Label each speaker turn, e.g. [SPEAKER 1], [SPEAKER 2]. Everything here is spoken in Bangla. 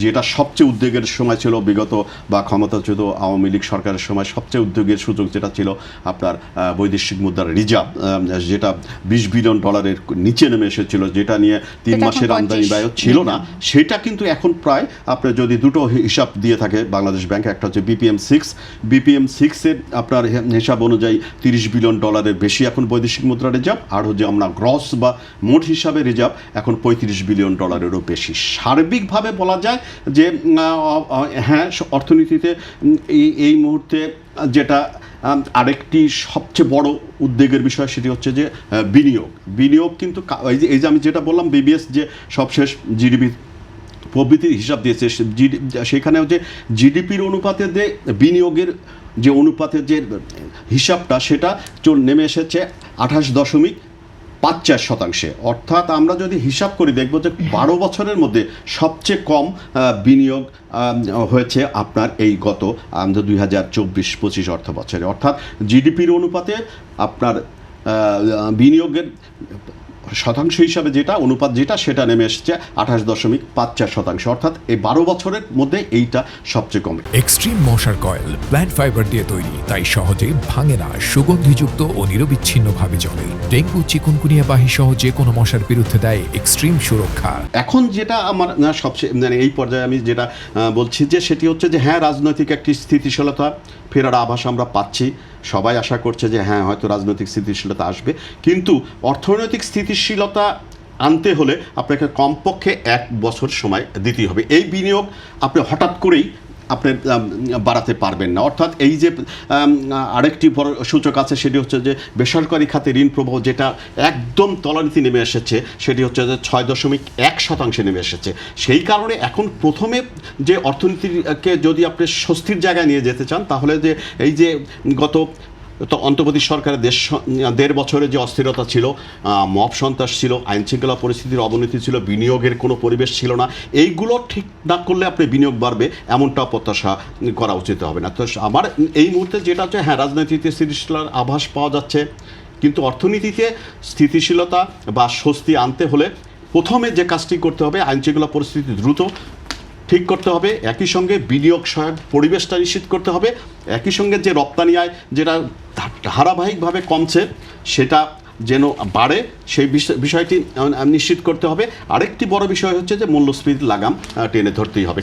[SPEAKER 1] যেটা সবচেয়ে উদ্বেগের সময় ছিল বিগত বা ক্ষমতাচ্যুত আওয়ামী লীগ সরকারের সময় সবচেয়ে উদ্বেগের সুযোগ যেটা ছিল আপনার বৈদেশিক মুদ্রার রিজার্ভ, যেটা $20 বিলিয়ন নিচে নেমে এসেছিল, যেটা নিয়ে 3 মাসের আমদানি ব্যয় ছিল না, সেটা কিন্তু এখন প্রায় আপনার যদি দুটো হিসাব দিয়ে থাকে বাংলাদেশ ব্যাংক, একটা হচ্ছে BPM6 এর আপনার হিসাব অনুযায়ী $30 বিলিয়ন বেশি এখন বৈদেশিক মুদ্রা রিজার্ভ, আর হচ্ছে আমরা গ্রস বা মোট হিসাবে রিজার্ভ এখন $35 বিলিয়ন বেশি। সার্বিকভাবে বলা যায় যে হ্যাঁ, অর্থনীতিতে এই মুহূর্তে যেটা আরেকটি সবচেয়ে বড় উদ্বেগের বিষয় সেটি হচ্ছে যে বিনিয়োগ কিন্তু এই যে আমি যেটা বললাম বিবিএস যে সবশেষ জিডিপি প্রবৃত্তির হিসাব দিয়েছে, সেখানেও যে জিডিপির অনুপাতে যে বিনিয়োগের যে অনুপাতের যে হিসাবটা সেটা নেমে এসেছে 28.54%। অর্থাৎ আমরা যদি হিসাব করি দেখব যে 12 বছরের মধ্যে সবচেয়ে কম বিনিয়োগ হয়েছে আপনার এই গত 2024-25 অর্থ বছরে। অর্থাৎ জিডিপির অনুপাতে আপনার বিনিয়োগের শতাংশ হিসাবে যেটা অনুপাত যেটা সেটা নেমে এসেছে 28.54%। অর্থাৎ এই 12 বছরের মধ্যে এইটা সবচেয়ে কম।
[SPEAKER 2] এক্সট্রিম মশার কয়েল প্ল্যান্ট ফাইবার দিয়ে তৈরি, তাই সহজে ভাঙে না, সুগন্ধিযুক্ত ও নিরবিচ্ছিন্নভাবে জ্বলে। ডেঙ্গু, চিকুনগুনিয়া বাহি সহ যে কোনো মশার বিরুদ্ধে দেয় এক্সট্রিম সুরক্ষা।
[SPEAKER 1] এখন যেটা আমার সবচেয়ে এই পর্যায়ে আমি যেটা বলছি যে সেটি হচ্ছে যে হ্যাঁ, রাজনৈতিক একটি স্থিতিশীলতা ফেরার আভাস আমরা পাচ্ছি। সবাই আশা করছে যে হ্যাঁ, হয়তো রাজনৈতিক স্থিতিশীলতা আসবে, কিন্তু অর্থনৈতিক স্থিতিশীলতা আনতে হলে আপনাকে কমপক্ষে 1 বছর সময় দিতেই হবে। এই বিনিয়োগ আপনি হঠাৎ করেই আপনি বাড়াতে পারবেন না। অর্থাৎ এই যে আরেকটি বড় সূচক আছে সেটি হচ্ছে যে বেসরকারি খাতে ঋণ প্রবাহ, যেটা একদম তলানিতে নেমে এসেছে, সেটি হচ্ছে যে 6.1% নেমে এসেছে। সেই কারণে এখন প্রথমে যে অর্থনীতিকে যদি আপনি স্বস্তির জায়গায় নিয়ে যেতে চান, তাহলে যে এই যে গত অন্তর্বর্তী সরকারের 1.5 বছরে যে অস্থিরতা ছিল, মব সন্ত্রাস ছিল, আইনশৃঙ্খলা পরিস্থিতির অবনতি ছিল, বিনিয়োগের কোনো পরিবেশ ছিল না, এইগুলো ঠিক না করলে আপনি বিনিয়োগ বাড়বে এমনটা প্রত্যাশা করা উচিত হবে না। তো আমার এই মুহূর্তে যেটা হচ্ছে হ্যাঁ, রাজনীতিতে স্থিতিশীলতার আভাস পাওয়া যাচ্ছে, কিন্তু অর্থনীতিতে স্থিতিশীলতা বা স্বস্তি আনতে হলে প্রথমে যে কাজটি করতে হবে, আইনশৃঙ্খলা পরিস্থিতি দ্রুত ঠিক করতে হবে, একই সঙ্গে বিনিয়োগ সহায়ক পরিবেশটা নিশ্চিত করতে হবে, একই সঙ্গে যে রপ্তানি আয় যেটা ধারাবাহিকভাবে কমছে সেটা যেন বাড়ে সেই বিষয়টি নিশ্চিত করতে হবে। আরেকটি বড় বিষয় হচ্ছে যে মূল্যস্ফীতির লাগাম টেনে ধরতেই হবে।